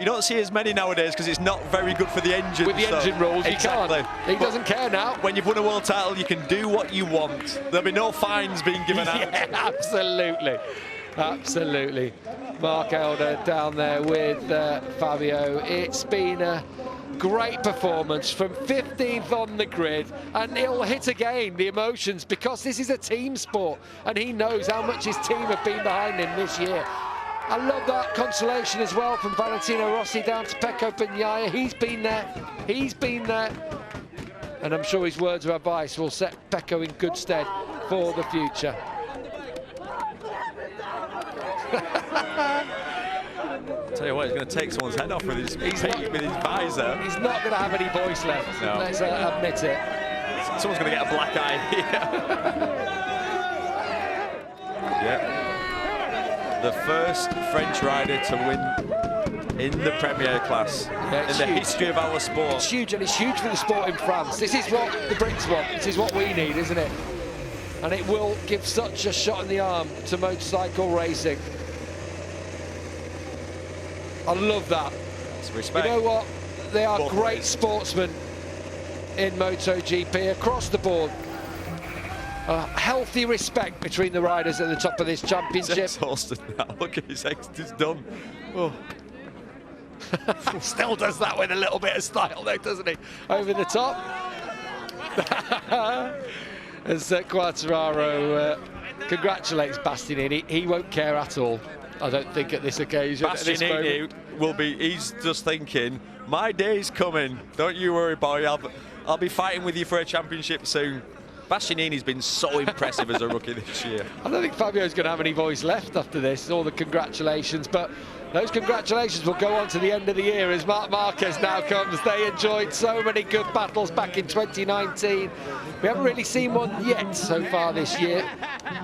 You don't see as many nowadays because it's not very good for the engine. With the engine rules, exactly. you can't. He doesn't care now. When you've won a world title, you can do what you want. There'll be no fines being given out. Yeah, absolutely. Absolutely. Mark Elder down there with Fabio. It's been a great performance from 15th on the grid, and he'll hit again the emotions because this is a team sport and he knows how much his team have been behind him this year. I love that consolation as well from Valentino Rossi down to Pecco Bagnaia. He's been there, and I'm sure his words of advice will set Pecco in good stead for the future. Tell you what, he's going to take someone's head off with his visor. He's not going to have any voice left, no. Let's admit it. Someone's going to get a black eye here. Yeah. The first French rider to win in the Premier class in the history of our sport. It's huge, and it's huge for the sport in France. This is what the Brits want. This is what we need, isn't it? And it will give such a shot in the arm to motorcycle racing. I love that. That's respect. You know what? They are Both great ways. sportsmen in MotoGP across the board. A healthy respect between the riders at the top of this championship. He's exhausted now. Look at his ex, he's done. Oh. Still does that with a little bit of style though, doesn't he? Over the top. As Quartararo congratulates Bastianini. He won't care at all, I don't think, at this occasion. Bastianini will be, he's just thinking, my day's coming. Don't you worry, boy. I'll be fighting with you for a championship soon. Bastianini's been so impressive as a rookie this year. I don't think Fabio's going to have any voice left after this, all the congratulations, but those congratulations will go on to the end of the year as Marc Marquez now comes. They enjoyed so many good battles back in 2019. We haven't really seen one yet so far this year,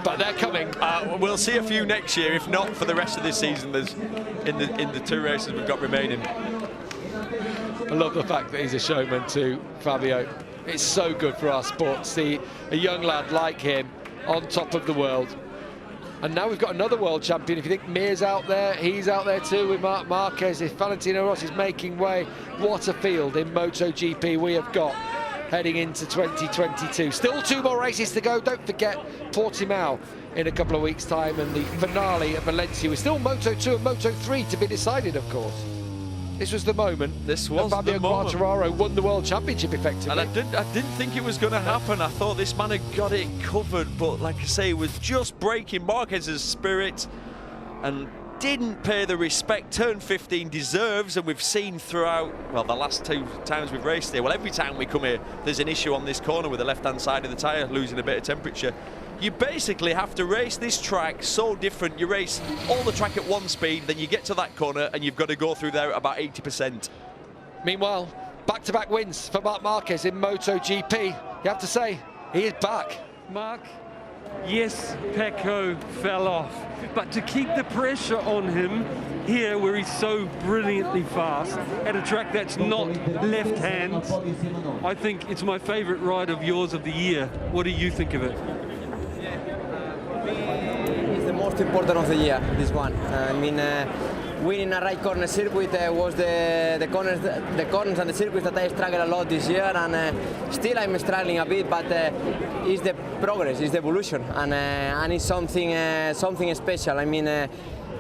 but they're coming. We'll see a few next year, if not for the rest of this season. There's in the two races we've got remaining. I love the fact that he's a showman too, Fabio. It's so good for our sport to see a young lad like him on top of the world. And now we've got another world champion. If you think Mir's out there, he's out there too with Marc Marquez. If Valentino Rossi's making way, what a field in MotoGP we have got heading into 2022. Still 2 more races to go. Don't forget Portimao in a couple of weeks' time, and the finale at Valencia. We're still Moto2 and Moto3 to be decided, of course. This was the moment. This was Fabio the moment. Quartararo won the World Championship effectively. And I didn't think it was going to happen. I thought this man had got it covered, but like I say, it was just breaking Marquez's spirit and didn't pay the respect Turn 15 deserves. And we've seen throughout, well, the last 2 times we've raced here, well, every time we come here, there's an issue on this corner with the left-hand side of the tyre losing a bit of temperature. You basically have to race this track so different. You race all the track at 1 speed, then you get to that corner and you've got to go through there at about 80%. Meanwhile, back-to-back wins for Marc Marquez in MotoGP. You have to say, he is back. Mark, yes, Pecco fell off, but to keep the pressure on him here where he's so brilliantly fast at a track that's not left hand, I think it's my favorite ride of yours of the year. What do you think of it? It's the most important of the year, this one. I mean, winning a right corner circuit was the corners and the circuits that I struggled a lot this year, and still I'm struggling a bit, but it's the progress, it's the evolution, and it's something special. I mean,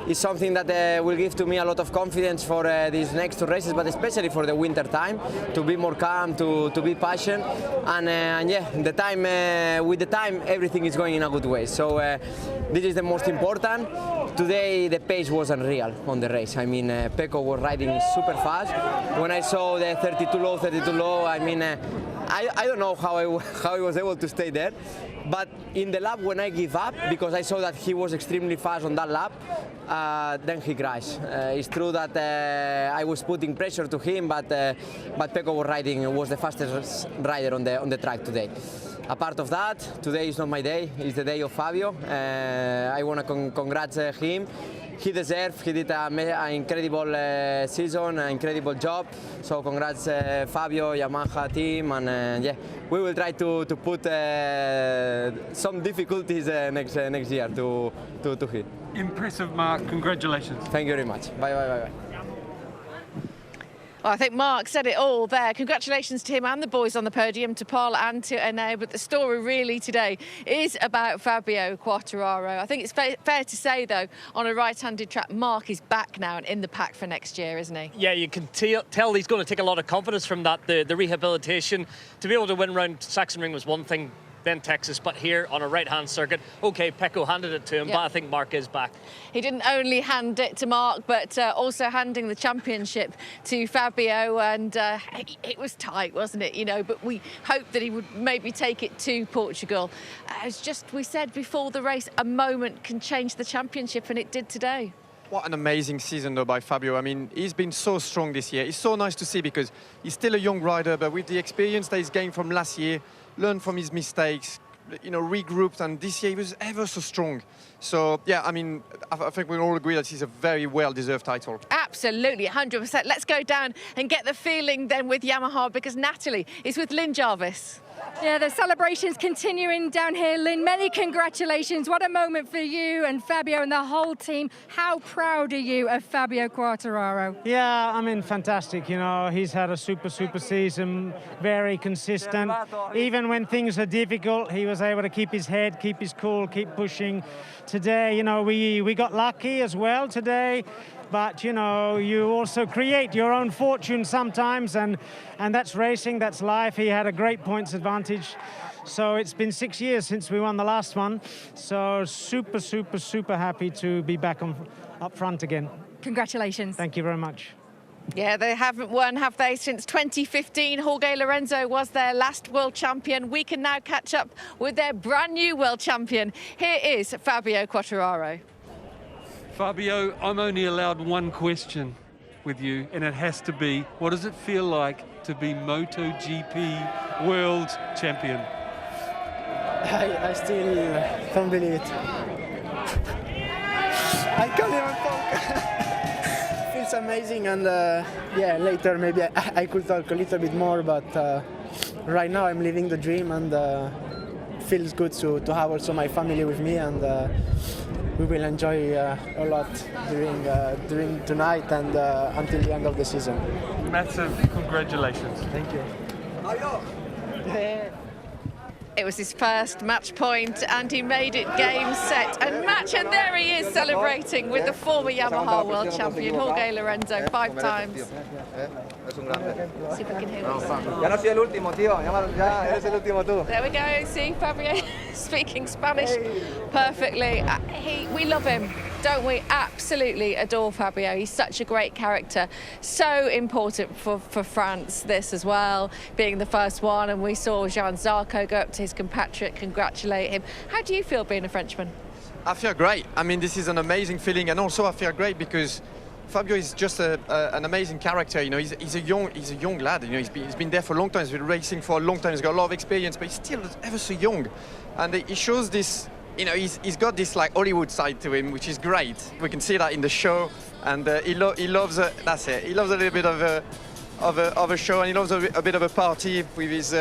it's something that will give to me a lot of confidence for these next 2 races, but especially for the winter time, to be more calm, to be patient, and yeah, with the time everything is going in a good way. So this is the most important. Today the pace was unreal on the race. I mean, Pecco was riding super fast. When I saw the 32 low, I mean, I don't know how I was able to stay there, but in the lap when I give up, because I saw that he was extremely fast on that lap, then he crashed. It's true that I was putting pressure to him, but Pecco was the fastest rider on the track today. Apart of that, today is not my day, it's the day of Fabio. I want to congratulate him. He deserved, he did an incredible season, an incredible job. So congrats Fabio, Yamaha team, and yeah, we will try to put some difficulties next year to hit. Impressive, Mark. Congratulations. Thank you very much. Bye, bye, bye, bye. Well, I think Mark said it all there. Congratulations to him and the boys on the podium, to Paul and to Ene. But the story really today is about Fabio Quartararo. I think it's fair to say, though, on a right-handed track, Mark is back now and in the pack for next year, isn't he? Yeah, you can tell he's going to take a lot of confidence from that. The rehabilitation, to be able to win round Sachsenring was one thing, then Texas, but here on a right-hand circuit, okay, Pecco handed it to him, but I think Mark is back. He didn't only hand it to Mark, but also handing the championship to Fabio, and it was tight, wasn't it? You know, but we hoped that he would maybe take it to Portugal. As just we said before the race, a moment can change the championship, and it did today. What an amazing season, though, by Fabio. I mean, he's been so strong this year. It's so nice to see because he's still a young rider, but with the experience that he's gained from last year, learned from his mistakes, you know, regrouped, and this year he was ever so strong. So, yeah, I mean, I think we all agree that he's a very well-deserved title. Absolutely, 100%. Let's go down and get the feeling then with Yamaha, because Natalie is with Lynn Jarvis. Yeah, the celebrations continuing down here. Lynn, many congratulations. What a moment for you and Fabio and the whole team. How proud are you of Fabio Quartararo? Yeah, I mean, fantastic. You know, he's had a super season, very consistent. Even when things are difficult, he was able to keep his head, keep his cool, keep pushing. Today, you know, we got lucky as well today. But, you know, you also create your own fortune sometimes, and that's racing, that's life. He had a great points advantage. So it's been 6 years since we won the last one. So super happy to be back up front again. Congratulations. Thank you very much. Yeah, they haven't won, have they, since 2015. Jorge Lorenzo was their last world champion. We can now catch up with their brand new world champion. Here is Fabio Quartararo. Fabio, I'm only allowed one question with you, and it has to be, what does it feel like to be MotoGP world champion? I still don't believe it. I can't even talk. Feels amazing, and yeah, later maybe I could talk a little bit more, but right now I'm living the dream, and feels good to have also my family with me, and we will enjoy a lot during tonight and until the end of the season. Massive congratulations. Thank you. It was his first match point, and he made it game, set and match, and there he is celebrating with the former Yamaha world champion Jorge Lorenzo 5 times. See if we can hear this. There we go, see Fabio speaking Spanish perfectly. We love him, don't we? Absolutely adore Fabio. He's such a great character. So important for France, this as well, being the first one. And we saw Jean Zarco go up to his compatriot, congratulate him. How do you feel being a Frenchman? I feel great. I mean, this is an amazing feeling, and also I feel great because Fabio is just an amazing character. You know, he's a young lad. You know, he's been there for a long time. He's been racing for a long time. He's got a lot of experience, but he's still ever so young, and he shows this. You know, he's got this like Hollywood side to him, which is great. We can see that in the show, and he loves that's it. He loves a little bit of a show, and he loves a bit of a party with his.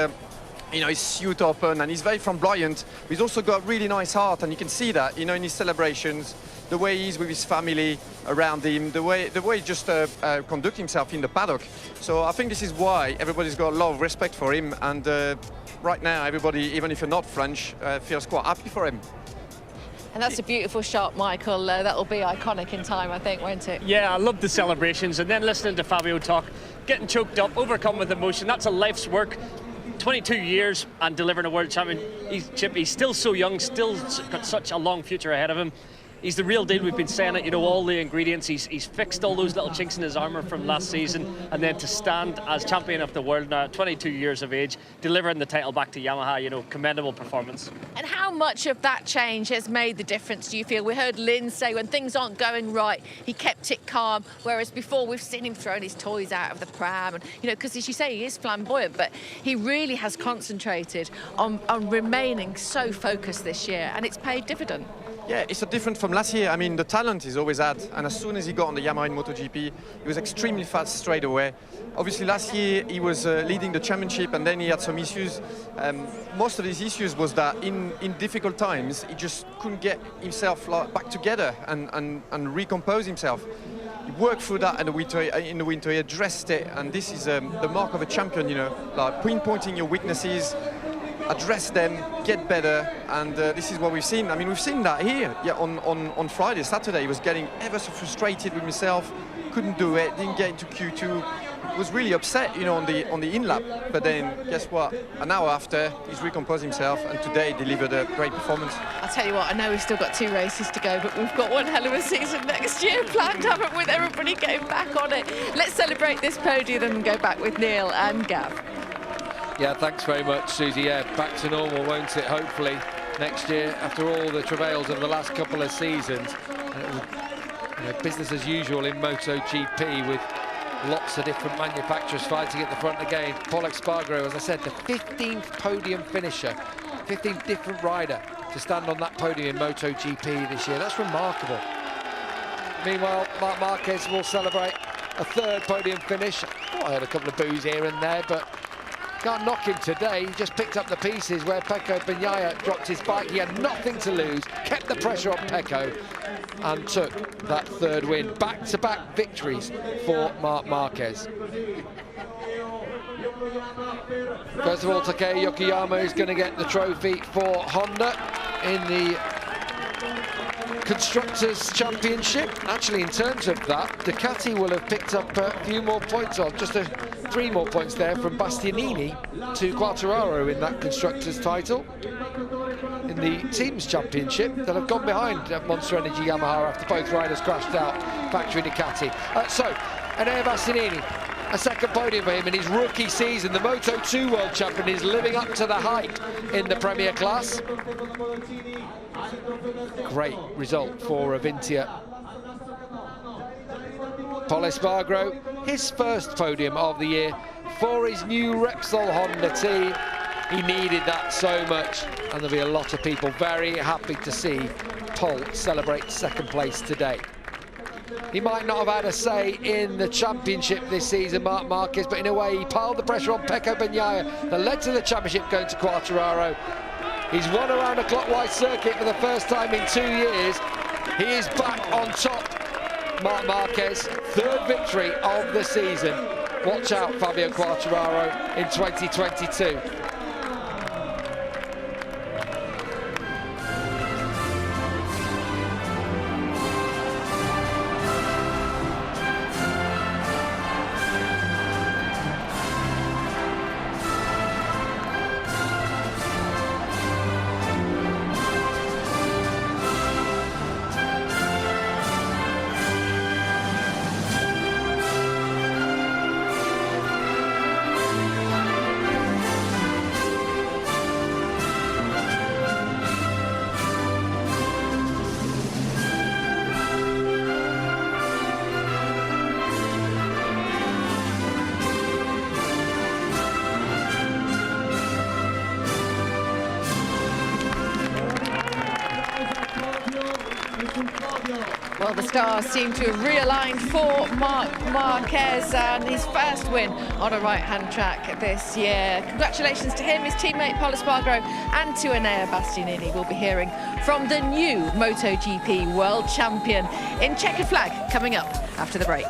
You know, his suit open, and he's very flamboyant. He's also got a really nice heart, and you can see that, you know, in his celebrations, the way he is with his family around him, the way he just conducts himself in the paddock. So I think this is why everybody's got a lot of respect for him, and right now everybody, even if you're not French, feels quite happy for him. And that's a beautiful shot, Michael. That'll be iconic in time, I think, won't it? Yeah, I love the celebrations, and then listening to Fabio talk, getting choked up, overcome with emotion. That's a life's work. 22 years and delivering a world championship. He's still so young, still got such a long future ahead of him. He's the real deal. We've been saying it, you know, all the ingredients. He's fixed all those little chinks in his armour from last season, and then to stand as champion of the world now at 22 years of age, delivering the title back to Yamaha, you know, commendable performance. And how much of that change has made the difference, do you feel? We heard Lynn say when things aren't going right, he kept it calm, whereas before we've seen him throwing his toys out of the pram, and, you know, because as you say, he is flamboyant, but he really has concentrated on remaining so focused this year, and it's paid dividend. Yeah, it's so different from last year. I mean, the talent he's always had, and as soon as he got on the Yamaha in MotoGP, he was extremely fast straight away. Obviously, last year he was leading the championship, and then he had some issues. Most of his issues was that in difficult times, he just couldn't get himself back together and recompose himself. worked through that in the winter, he addressed it, and this is the mark of a champion, you know, like pinpointing your weaknesses, address them, get better, and this is what we've seen. I mean, we've seen that here, yeah, on Friday, Saturday. He was getting ever so frustrated with himself, couldn't do it, didn't get into Q2, was really upset, you know, on the in lap. But then, guess what? An hour after, he's recomposed himself, and today delivered a great performance. I'll tell you what, I know we've still got 2 races to go, but we've got one hell of a season next year planned, haven't we, with everybody getting back on it. Let's celebrate this podium and go back with Neil and Gav. Yeah, thanks very much, Susie. Yeah, back to normal, won't it, hopefully, next year, after all the travails of the last couple of seasons. You know, business as usual in MotoGP, with lots of different manufacturers fighting at the front again. Pol Espargaro, as I said, the 15th podium finisher, 15th different rider to stand on that podium in MotoGP this year. That's remarkable. Meanwhile, Marc Marquez will celebrate a 3rd podium finish. Oh, I had a couple of boos here and there, but can't knock him today. He just picked up the pieces where Pecco Bagnaia dropped his bike. He had nothing to lose, kept the pressure on Pecco, and took that 3rd win. Back-to-back victories for Marc Marquez. First of all, Takeo Yokoyama is going to get the trophy for Honda in the Constructors' Championship. Actually, in terms of that, Ducati will have picked up a few more points on, just 3 more points there from Bastianini to Quartararo in that Constructors' title. In the Teams' Championship, they'll have gone behind Monster Energy Yamaha after both riders crashed out, factory Ducati. So, Enea Bastianini, a 2nd podium for him in his rookie season. The Moto2 World Champion is living up to the hype in the Premier class. Great result for Avintia. Pol Espargaro, his 1st podium of the year for his new Repsol Honda team. He needed that so much, and there'll be a lot of people very happy to see Pol celebrate 2nd place today. He might not have had a say in the championship this season, Marc Marquez, but in a way he piled the pressure on Pecco Bagnaia that led to the championship going to Quartararo. He's won around a clockwise circuit for the first time in 2 years. He is back on top, Marc Marquez, 3rd victory of the season. Watch out, Fabio Quartararo in 2022. Well, the stars seem to have realigned for Marc Marquez and his 1st win on a right-hand track this year. Congratulations to him, his teammate Pol Espargaro, and to Enea Bastianini. We'll be hearing from the new MotoGP World Champion in Checkered Flag coming up after the break.